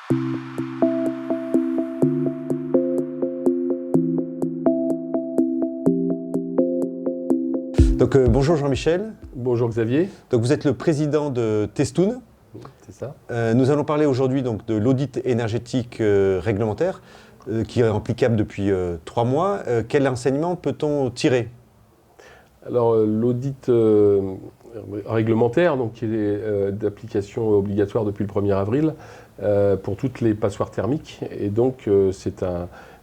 Donc bonjour Jean-Michel. Bonjour Xavier. Donc vous êtes le président de Testoun. C'est ça. Nous allons parler aujourd'hui donc de l'audit énergétique réglementaire qui est applicable depuis 3 mois. Quel enseignement peut-on tirer? Alors l'audit réglementaire, donc, qui est d'application obligatoire depuis le 1er avril pour toutes les passoires thermiques. Et donc c'est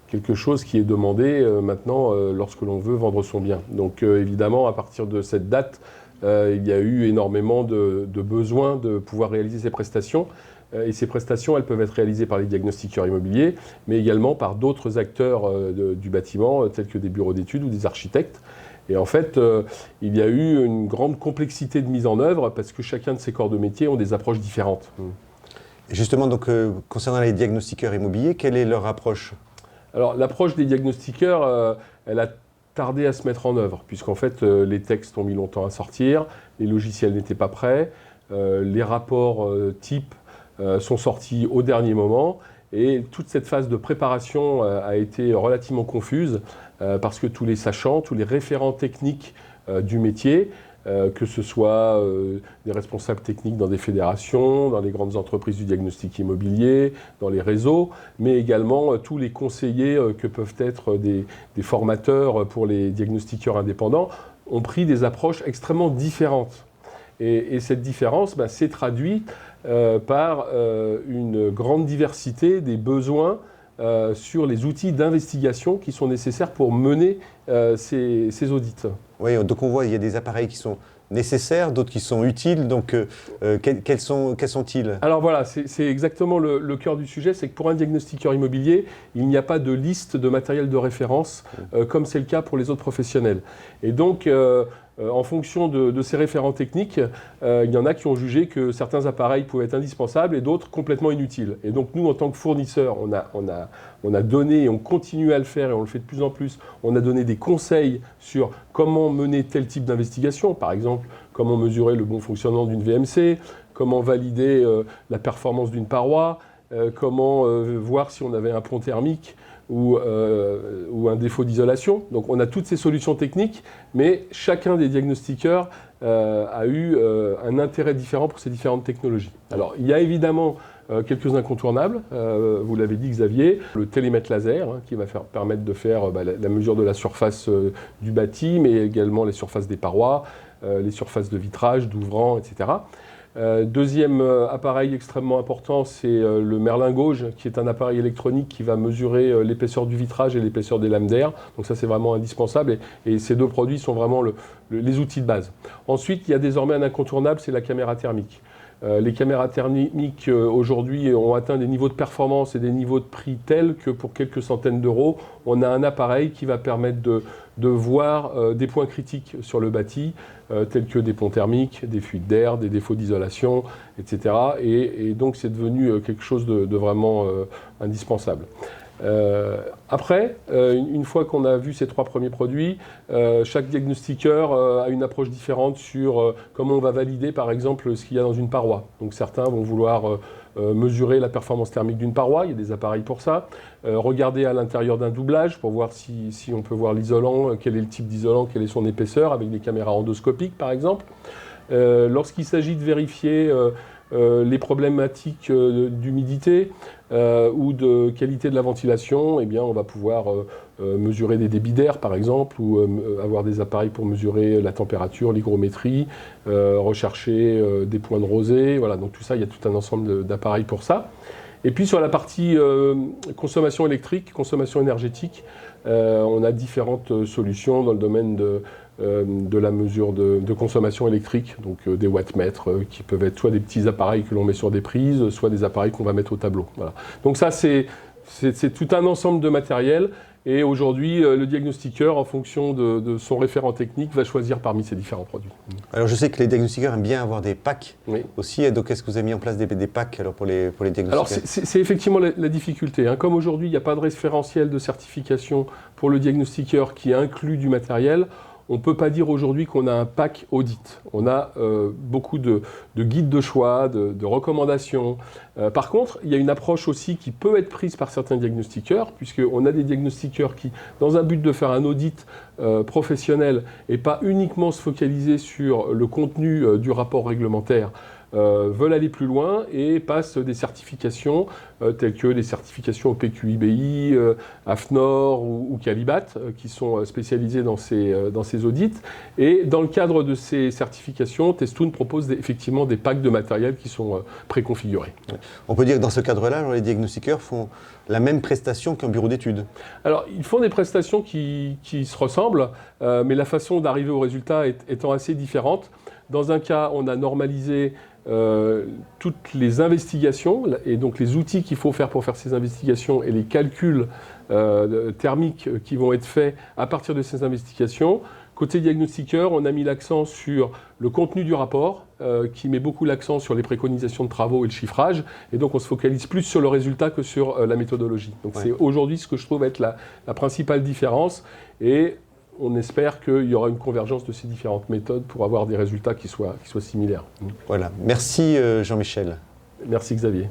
quelque chose qui est demandé maintenant lorsque l'on veut vendre son bien. Donc évidemment, à partir de cette date, il y a eu énormément de besoins de pouvoir réaliser ces prestations. Et ces prestations, elles peuvent être réalisées par les diagnostiqueurs immobiliers, mais également par d'autres acteurs du bâtiment, tels que des bureaux d'études ou des architectes. Et en fait, il y a eu une grande complexité de mise en œuvre parce que chacun de ces corps de métier ont des approches différentes. Justement, donc, concernant les diagnostiqueurs immobiliers, quelle est leur approche? Alors, l'approche des diagnostiqueurs, elle a tardé à se mettre en œuvre, puisqu'en fait, les textes ont mis longtemps à sortir, les logiciels n'étaient pas prêts, les rapports types sont sortis au dernier moment, et toute cette phase de préparation a été relativement confuse, parce que tous les sachants, tous les référents techniques du métier, que ce soit des responsables techniques dans des fédérations, dans les grandes entreprises du diagnostic immobilier, dans les réseaux, mais également tous les conseillers que peuvent être des formateurs pour les diagnostiqueurs indépendants, ont pris des approches extrêmement différentes. Et cette différence s'est traduite par une grande diversité des besoins sur les outils d'investigation qui sont nécessaires pour mener ces audits. Oui, donc on voit qu'il y a des appareils qui sont nécessaires, d'autres qui sont utiles. Donc, quels sont-ils? Alors voilà, c'est exactement le cœur du sujet, c'est que pour un diagnostiqueur immobilier, il n'y a pas de liste de matériel de référence, comme c'est le cas pour les autres professionnels. Et donc, en fonction de ces référents techniques, il y en a qui ont jugé que certains appareils pouvaient être indispensables et d'autres complètement inutiles. Et donc nous, en tant que fournisseurs, on a donné, et on continue à le faire, et on le fait de plus en plus, on a donné des conseils sur comment mener tel type d'investigation. Par exemple, comment mesurer le bon fonctionnement d'une VMC, comment valider la performance d'une paroi, comment voir si on avait un pont thermique, ou un défaut d'isolation. Donc on a toutes ces solutions techniques, mais chacun des diagnostiqueurs a eu un intérêt différent pour ces différentes technologies. Alors il y a évidemment quelques incontournables, vous l'avez dit Xavier, le télémètre laser qui va permettre de faire la mesure de la surface du bâti, mais également les surfaces des parois, les surfaces de vitrage, d'ouvrants, etc. Deuxième appareil extrêmement important, c'est le Merlin-Gauge, qui est un appareil électronique qui va mesurer l'épaisseur du vitrage et l'épaisseur des lames d'air. Donc ça, c'est vraiment indispensable. Et ces deux produits sont vraiment les outils de base. Ensuite, il y a désormais un incontournable, c'est la caméra thermique. Les caméras thermiques aujourd'hui ont atteint des niveaux de performance et des niveaux de prix tels que pour quelques centaines d'euros, on a un appareil qui va permettre de voir des points critiques sur le bâti, tels que des ponts thermiques, des fuites d'air, des défauts d'isolation, etc. Et donc c'est devenu quelque chose de vraiment indispensable. Après, une fois qu'on a vu ces 3 premiers produits, chaque diagnostiqueur a une approche différente sur comment on va valider par exemple ce qu'il y a dans une paroi. Donc certains vont vouloir mesurer la performance thermique d'une paroi, il y a des appareils pour ça, regarder à l'intérieur d'un doublage pour voir si on peut voir l'isolant, quel est le type d'isolant, quelle est son épaisseur avec des caméras endoscopiques par exemple. Lorsqu'il s'agit de vérifier les problématiques d'humidité ou de qualité de la ventilation, eh bien, on va pouvoir mesurer des débits d'air par exemple, ou avoir des appareils pour mesurer la température, l'hygrométrie, rechercher des points de rosée. Voilà, donc tout ça, il y a tout un ensemble d'appareils pour ça. Et puis sur la partie consommation électrique, consommation énergétique, on a différentes solutions dans le domaine de la mesure de consommation électrique, donc des wattmètres qui peuvent être soit des petits appareils que l'on met sur des prises, soit des appareils qu'on va mettre au tableau. Voilà. Donc ça, c'est tout un ensemble de matériel. Et aujourd'hui, le diagnostiqueur, en fonction de son référent technique, va choisir parmi ces différents produits. Alors je sais que les diagnostiqueurs aiment bien avoir des packs aussi. Donc est-ce que vous avez mis en place des packs alors, pour les diagnostiqueurs? Alors c'est effectivement la difficulté. Comme aujourd'hui, il n'y a pas de référentiel de certification pour le diagnostiqueur qui inclut du matériel, on ne peut pas dire aujourd'hui qu'on a un pack audit. On a beaucoup de guides de choix, de recommandations. Par contre, il y a une approche aussi qui peut être prise par certains diagnostiqueurs, puisqu'on a des diagnostiqueurs qui, dans un but de faire un audit professionnel et pas uniquement se focaliser sur le contenu du rapport réglementaire, veulent aller plus loin et passent des certifications telles que des certifications au PQIBI, AFNOR ou Calibat, qui sont spécialisées dans ces audits. Et dans le cadre de ces certifications, Testoon propose effectivement des packs de matériel qui sont préconfigurés. On peut dire que dans ce cadre-là, les diagnostiqueurs font la même prestation qu'un bureau d'études. Alors, ils font des prestations qui se ressemblent, mais la façon d'arriver au résultat étant assez différente. Dans un cas, on a normalisé toutes les investigations et donc les outils qu'il faut faire pour faire ces investigations et les calculs thermiques qui vont être faits à partir de ces investigations. Côté diagnostiqueur, on a mis l'accent sur le contenu du rapport, qui met beaucoup l'accent sur les préconisations de travaux et le chiffrage. Et donc, on se focalise plus sur le résultat que sur la méthodologie. Donc, c'est aujourd'hui ce que je trouve être la principale différence. Et on espère qu'il y aura une convergence de ces différentes méthodes pour avoir des résultats qui soient similaires. Voilà. Merci Jean-Michel. Merci Xavier.